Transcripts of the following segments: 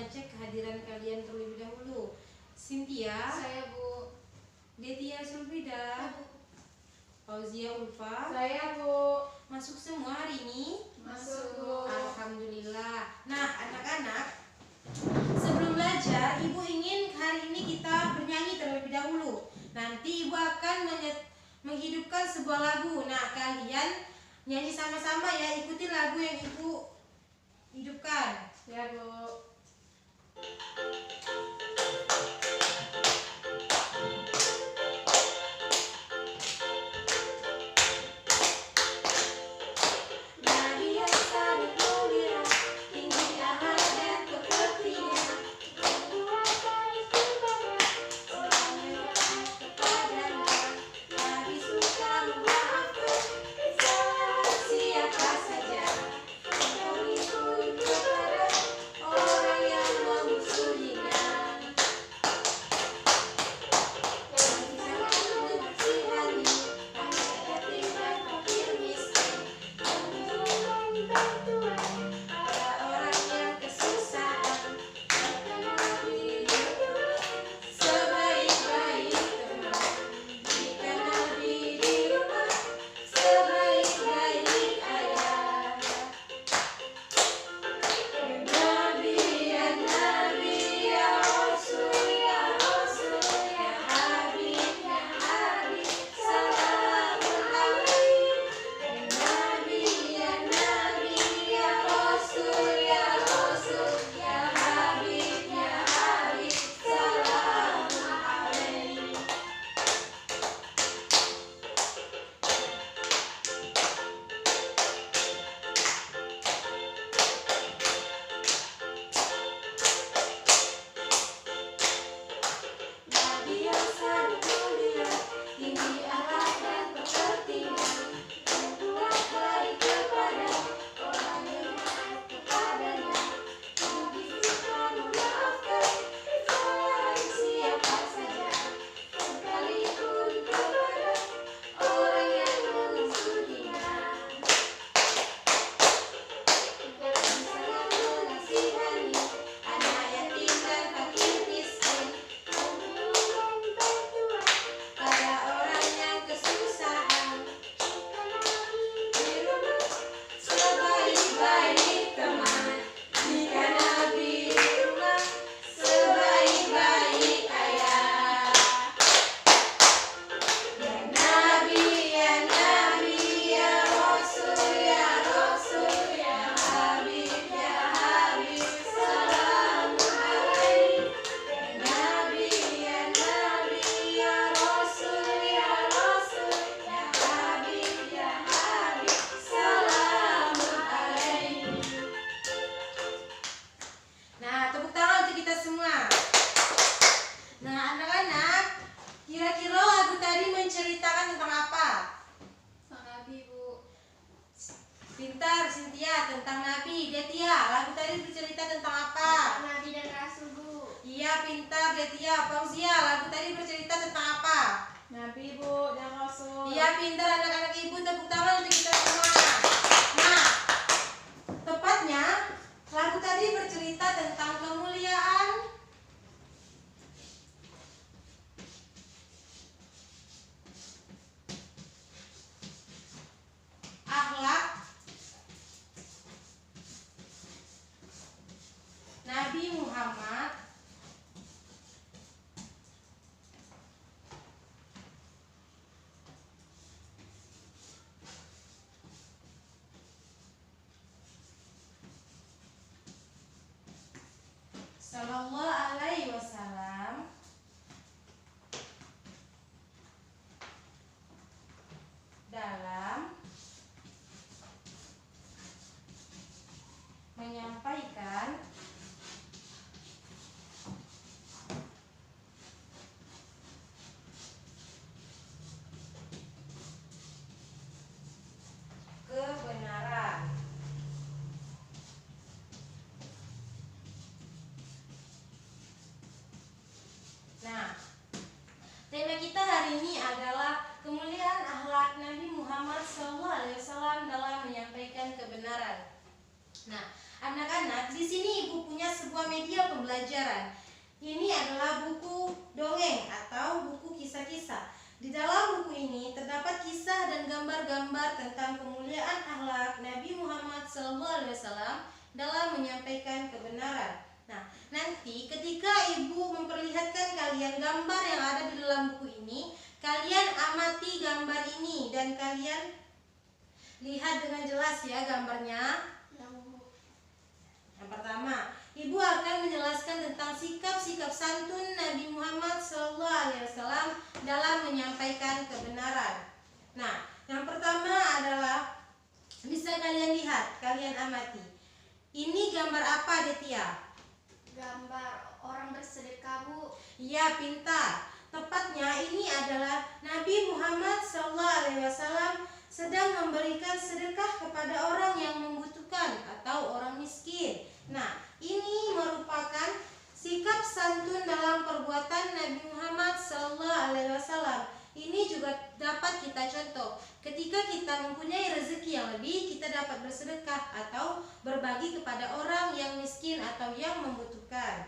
mengecek kehadiran kalian terlebih dahulu. Cynthia. Saya, Bu. Detia Sulfida. Fauzia Ulfa. Saya, Bu. Masuk semua hari ini? Masuk, Bu. Alhamdulillah. Nah, anak-anak, sebelum belajar, Ibu ingin hari ini kita bernyanyi terlebih dahulu. Nanti Ibu akan menghidupkan sebuah lagu. Nah, kalian nyanyi sama-sama ya, ikuti lagu yang Ibu hidupkan. Ya, Bu. Pintar, Cynthia, tentang Nabi. Detia, lagu tadi bercerita tentang apa? Tentang Nabi dan Rasul, Bu. Iya, pintar, Detia. Fauzia, lagu tadi bercerita tentang apa? Nabi, Bu, dan Rasul. Iya, pintar anak-anak Ibu. Tepuk tangan untuk kita semua. Nah, tepatnya lagu tadi bercerita tentang kemuliaan akhlak Nabi Muhammad Sallallahu alaihi wasallam dalam menyampaikan kebenaran. Nah, tema kita hari ini adalah kemuliaan akhlak Nabi Muhammad SAW dalam menyampaikan kebenaran. Nah, anak-anak, di sini ibu punya sebuah media pembelajaran. Ini adalah buku dongeng atau buku kisah-kisah. Di dalam buku ini terdapat kisah dan gambar-gambar tentang kemuliaan akhlak Nabi Muhammad SAW dalam menyampaikan kebenaran. Nah, nanti ketika ibu memperlihatkan kalian gambar yang ada di dalam buku ini, kalian amati gambar ini dan kalian lihat dengan jelas ya gambarnya. Yang pertama, ibu akan menjelaskan tentang sikap-sikap santun Nabi Muhammad SAW dalam menyampaikan kebenaran. Nah, yang pertama adalah bisa kalian lihat, kalian amati. Ini gambar apa, Detia? Gambar orang bersedekah, Bu. Iya, pintar. Tepatnya ini adalah Nabi Muhammad SAW sedang memberikan sedekah kepada orang yang membutuhkan atau orang miskin. Nah, ini merupakan sikap santun dalam perbuatan Nabi Muhammad SAW. Ini juga dapat kita contoh. Ketika kita mempunyai rezeki yang lebih, kita dapat bersedekah atau berbagi kepada orang yang miskin atau yang membutuhkan.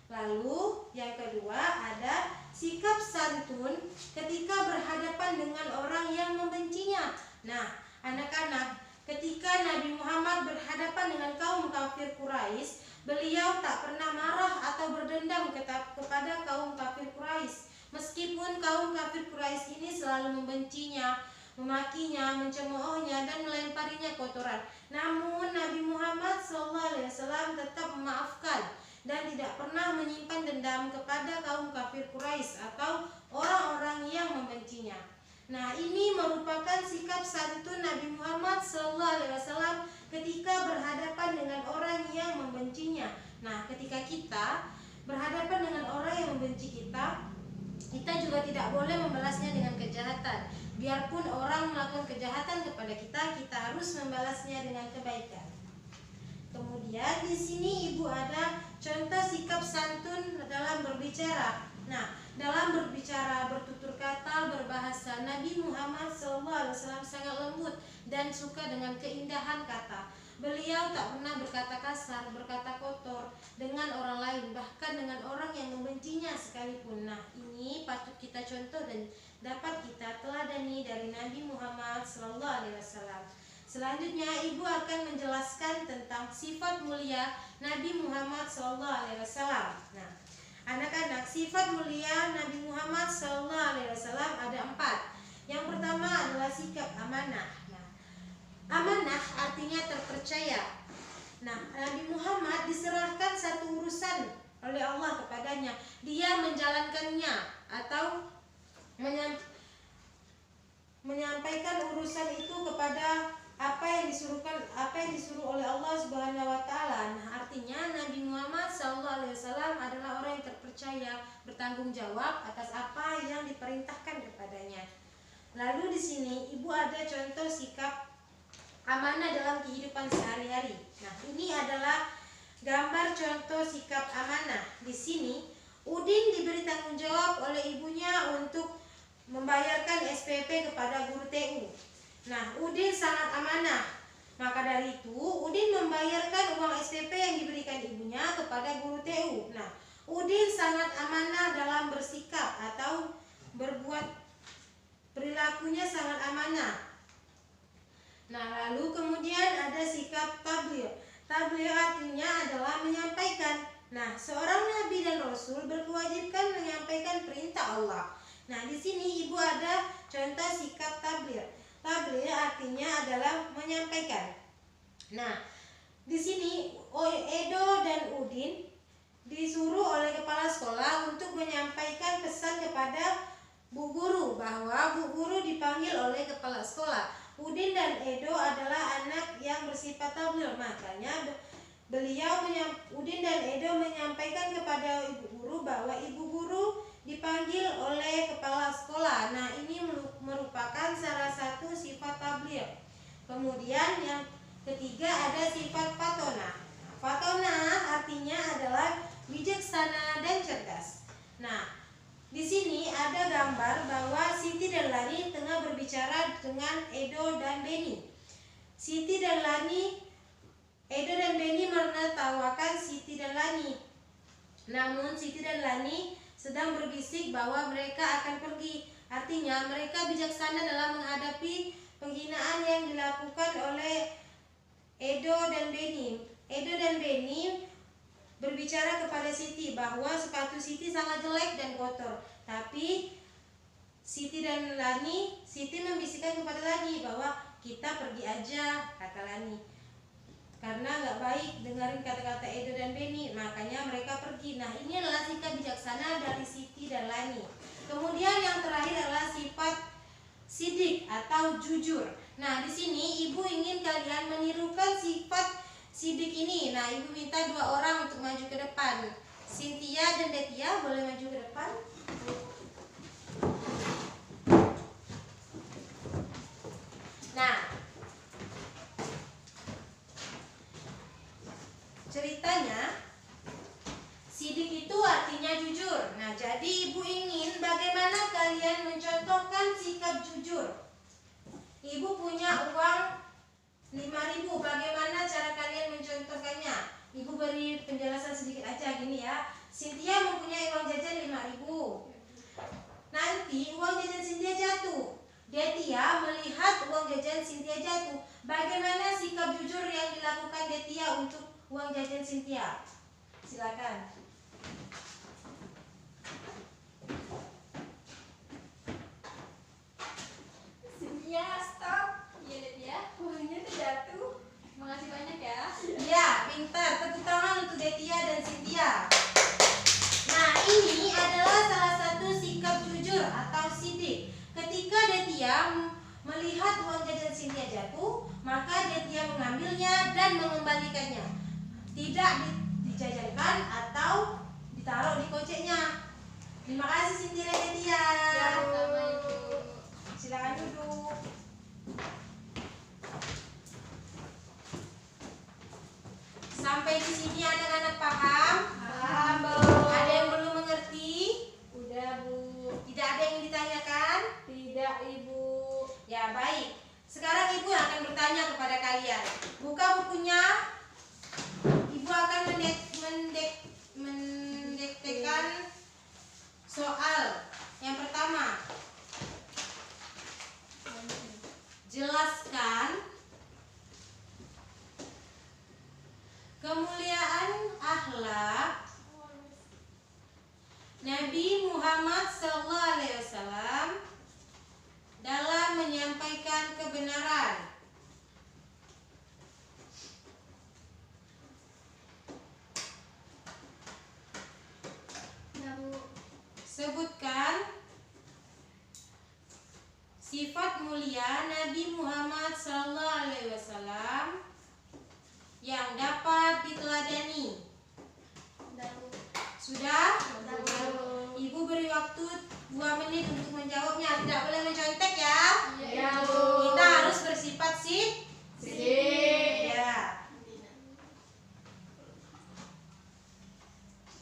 Lalu yang kedua ada sikap santun ketika berhadapan dengan orang yang membencinya. Nah, anak-anak, ketika Nabi Muhammad berhadapan dengan kaum kafir Quraisy, beliau tak pernah marah atau berdendam kepada kaum kafir Quraisy. Meskipun kaum kafir Quraisy ini selalu membencinya, memakinya, mencemoohnya, dan melemparinya kotoran. Namun Nabi Muhammad SAW tetap memaafkan dan tidak pernah menyimpan dendam kepada kaum kafir Quraisy atau orang-orang yang membencinya. Nah, ini merupakan sikap santun Nabi Muhammad SAW ketika berhadapan dengan orang yang membencinya. Nah, ketika kita berhadapan dengan orang yang membenci kita, kita juga tidak boleh membalasnya dengan kejahatan. Biarpun orang melakukan kejahatan kepada kita, kita harus membalasnya dengan kebaikan. Kemudian di sini ibu ada contoh sikap santun dalam berbicara. Nah, dalam berbicara, bertutur kata, berbahasa, Nabi Muhammad SAW sangat lembut dan suka dengan keindahan kata. Beliau tak pernah berkata kasar, berkata kotor dengan orang lain, bahkan dengan orang yang membencinya sekalipun. Nah, ini patut kita contoh dan dapat kita teladani dari Nabi Muhammad SAW. Selanjutnya, ibu akan menjelaskan tentang sifat mulia Nabi Muhammad SAW. Nah, anak-anak, sifat mulia Nabi Muhammad SAW ada 4. Yang pertama adalah sikap amanah. Amanah artinya terpercaya. Nah, Nabi Muhammad diserahkan satu urusan oleh Allah kepadanya. Dia menjalankannya atau menyampaikan urusan itu kepada apa yang disuruh oleh Allah Subhanahu wa taala. Nah, artinya Nabi Muhammad SAW adalah orang yang terpercaya, bertanggung jawab atas apa yang diperintahkan kepadanya. Lalu di sini ibu ada contoh sikap amanah dalam kehidupan sehari-hari. Nah, ini adalah gambar contoh sikap amanah. Di sini Udin diberi tanggung jawab oleh ibunya untuk membayarkan SPP kepada guru TU. Nah, Udin sangat amanah. Maka dari itu, Udin membayarkan uang SPP yang diberikan ibunya kepada guru TU. Nah, Udin sangat amanah dalam bersikap atau berbuat, perilakunya sangat amanah. Nah, lalu kemudian ada sikap tabligh. Tabligh artinya adalah menyampaikan. Nah, seorang nabi dan rasul berkewajiban menyampaikan perintah Allah. Nah, di sini ibu ada contoh sikap tabligh. Tabligh artinya adalah menyampaikan. Nah, di sini Edo dan Udin disuruh oleh kepala sekolah untuk menyampaikan pesan kepada Bu Guru bahwa Bu Guru dipanggil oleh kepala sekolah. Udin dan Edo adalah anak yang bersifat tabligh, makanya Udin dan Edo menyampaikan kepada ibu guru bahwa ibu guru dipanggil oleh kepala sekolah. Nah, ini merupakan salah satu sifat tabligh. Kemudian yang ketiga ada sifat fatona. Fatona artinya adalah bijaksana dan cerdas. Nah, di sini ada gambar bahwa Siti dan Lani tengah berbicara dengan Edo dan Beni. Siti dan Lani Edo dan Beni menertawakan Siti dan Lani. Namun Siti dan Lani sedang berbisik bahwa mereka akan pergi. Artinya mereka bijaksana dalam menghadapi penghinaan yang dilakukan oleh Edo dan Beni. Edo dan Beni berbicara kepada Siti bahwa sepatu Siti sangat jelek dan kotor. Tapi Siti membisikkan kepada Lani bahwa kita pergi aja, kata Lani. Karena nggak baik dengerin kata-kata Edo dan Beni, makanya mereka pergi. Nah, ini adalah sikap bijaksana dari Siti dan Lani. Kemudian yang terakhir adalah sifat sidik atau jujur. Nah, di sini ibu ingin kalian menirukan sifat sidik ini. Nah, ibu minta 2 orang untuk maju ke depan. Cynthia dan Detia boleh maju ke depan. Nah, ceritanya sidik itu artinya jujur. Nah, jadi ibu ingin bagaimana kalian mencontohkan sikap jujur. Ibu punya uang 5.000. Bagaimana cara kalian mencontohkannya? Ibu beri penjelasan sedikit aja gini ya. Cynthia mempunyai uang jajan 5.000. Nanti uang jajan Cynthia jatuh. Detia melihat uang jajan Cynthia jatuh. Bagaimana sikap jujur yang dilakukan Detia untuk uang jajan Cynthia? Silakan. Cynthia, stop. Iya deh ya, uangnya tuh jatuh. Makasih banyak ya. Ya, pintar. Tepuk tangan untuk Detia dan Cynthia. Nah, ini adalah salah satu sikap jujur atau sidik. Ketika Detia melihat uang jajan Cynthia jatuh, maka Detia mengambilnya dan mengembalikannya. Tidak dijajankan atau ditaruh di koceknya. Terima kasih Cynthia dan Detia. Sama Ibu. Silakan duduk. Sampai di sini anak-anak paham? Paham, Bu. Ada yang belum mengerti? Udah, Bu. Tidak ada yang ditanyakan? Tidak, Ibu. Ya, baik. Sekarang Ibu akan bertanya kepada kalian. Buka bukunya. Ibu akan mendektekan soal. Yang pertama, jelaskan kemuliaan akhlak Nabi Muhammad SAW dalam menyampaikan kebenaran. Ya, Bu. Sebutkan sifat mulia Nabi Muhammad SAW yang dapat diteladani. Udah, Bu. Sudah? Udah, Bu. Ibu beri waktu 2 menit untuk menjawabnya. Tidak boleh mencontek ya. Iya, Bu. Kita harus bersifat sip. Ya.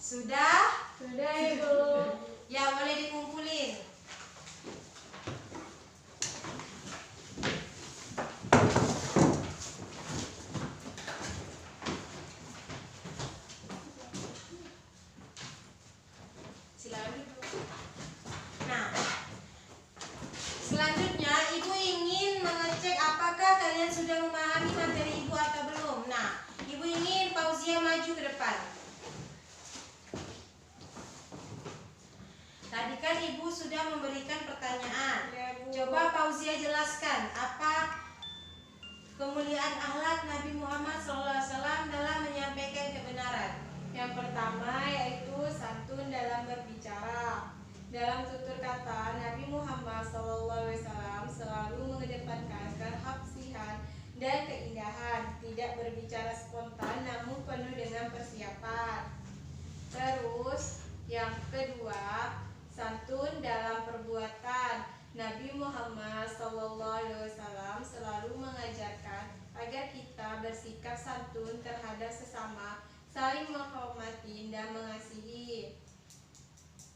Sudah? Sudah, Ibu. Ya, boleh dikumpulin. Silakan duduk. Nah, selanjutnya Ibu ingin mengecek apakah kalian sudah memahami materi Ibu atau belum. Nah, Ibu ingin Fauzia maju ke depan. Tadi kan Ibu sudah memberikan pertanyaan. Ya, Bu. Coba Fauzia jelaskan apa kemuliaan akhlak Nabi Muhammad SAW dalam menyampaikan kebenaran. Yang pertama yaitu santun dalam berbicara. Dalam tutur kata, Nabi Muhammad SAW selalu mengedepankan kehafsihan dan keindahan, tidak berbicara spontan namun penuh dengan persiapan. Terus yang kedua, santun dalam perbuatan. Nabi Muhammad SAW selalu mengajarkan agar kita bersikap santun terhadap sesama, saling menghormati dan mengasihi.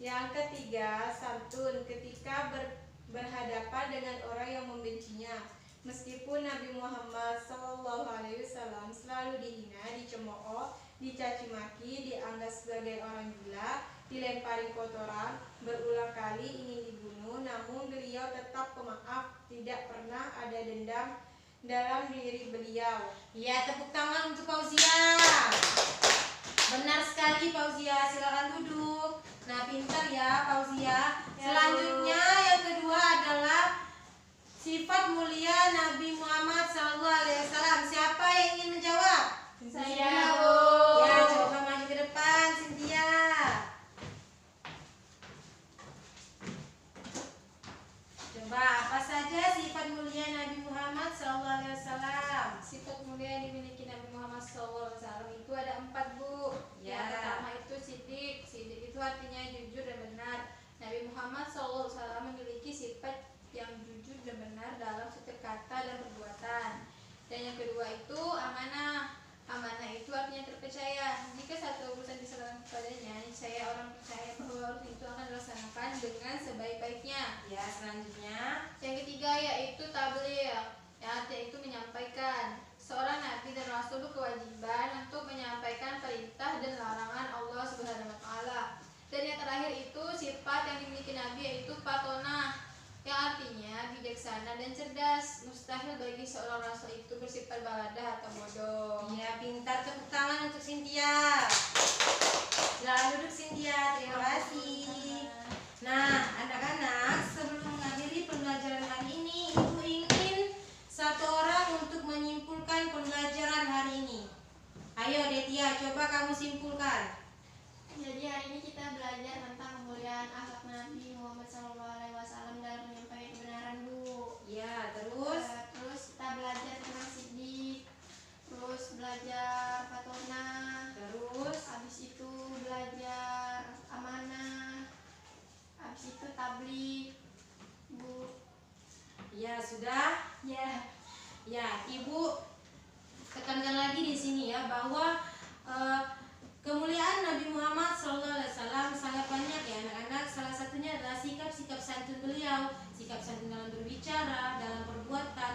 Yang ketiga, santun ketika berhadapan dengan orang yang membencinya. Meskipun Nabi Muhammad SAW selalu dihina, dicemooh, dicaci maki, dianggap sebagai orang gila, dilempari kotoran, berulang kali ingin dibunuh, namun beliau tetap pemaaf, tidak pernah ada dendam dalam diri beliau. Ya, tepuk tangan untuk Fauzia. Benar sekali Fauzia, silakan duduk. Nah, pintar ya Fauzia. Selanjutnya yang kedua adalah sifat mulia Nabi Muhammad SAW. Siapa yang ingin menjawab? Saya, Bu. Ya, coba maju ke depan, Cynthia. Coba, apa saja sifat mulia Nabi Muhammad SAW? Sifat mulia yang dimiliki Nabi Muhammad SAW itu ada 4, Bu. Ya. Yang pertama itu sidik. Sidik itu artinya jujur dan benar. Nabi Muhammad SAW memiliki sifat yang jujur dan benar dalam setiap kata dan perbuatan. Dan yang kedua itu amanah. Amanah itu artinya terpercaya. Jika satu urusan diserahkan kepadanya, saya orang percaya bahwa urusan itu akan dilaksanakan dengan sebaik-baiknya. Ya, selanjutnya. Yang ketiga yaitu tabligh, yang artinya itu menyampaikan. Seorang nabi dan rasul kewajiban untuk menyampaikan perintah dan larangan Allah Subhanahu wa taala. Dan yang terakhir itu sifat yang dimiliki nabi yaitu patonah, yang artinya bijaksana dan cerdas. Mustahil bagi seorang rasul itu bersifat baladah atau bodoh. Ya, pintar, tepuk tangan untuk Cynthia. Silakan duduk Cynthia, terima kasih. Nah, anak-anak, sebelum mengakhiri pembelajaran hari ini, Ibu ingin satu orang untuk menyimpulkan pembelajaran hari ini. Ayo Detia, coba kamu simpulkan. Jadi hari ini kita belajar tentang kemuliaan akhlak Nabi Muhammad SAW dalam menyampaikan kebenaran, Bu. Ya, terus? Terus kita belajar tentang sidik, terus belajar patonah, Terus? habis itu belajar amanah, habis itu tabligh, Bu. Ya, sudah? Ya. Ya, Ibu tekankan lagi di sini ya bahwa kemuliaan Nabi Muhammad SAW sangat banyak ya anak-anak. Salah satunya adalah sikap-sikap santun beliau, sikap santun dalam berbicara, dalam perbuatan,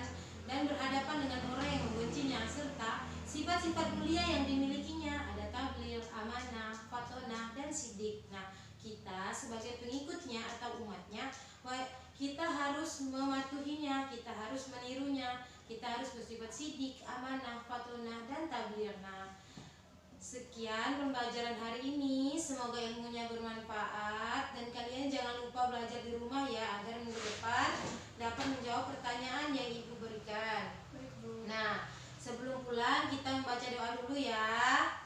dan berhadapan dengan orang yang membencinya, serta sifat-sifat mulia yang dimilikinya. Ada tabligh, amanah, fatonah, dan sidik. Nah, kita sebagai pengikutnya atau umatnya, kita harus mematuhinya, kita harus menirunya, kita harus bersifat sidik, amanah, fatonah, dan tabligh. Nah, sekian pembelajaran hari ini, semoga ilmunya bermanfaat dan kalian jangan lupa belajar di rumah ya agar minggu depan dapat menjawab pertanyaan yang Ibu berikan. Nah, sebelum pulang kita membaca doa dulu ya.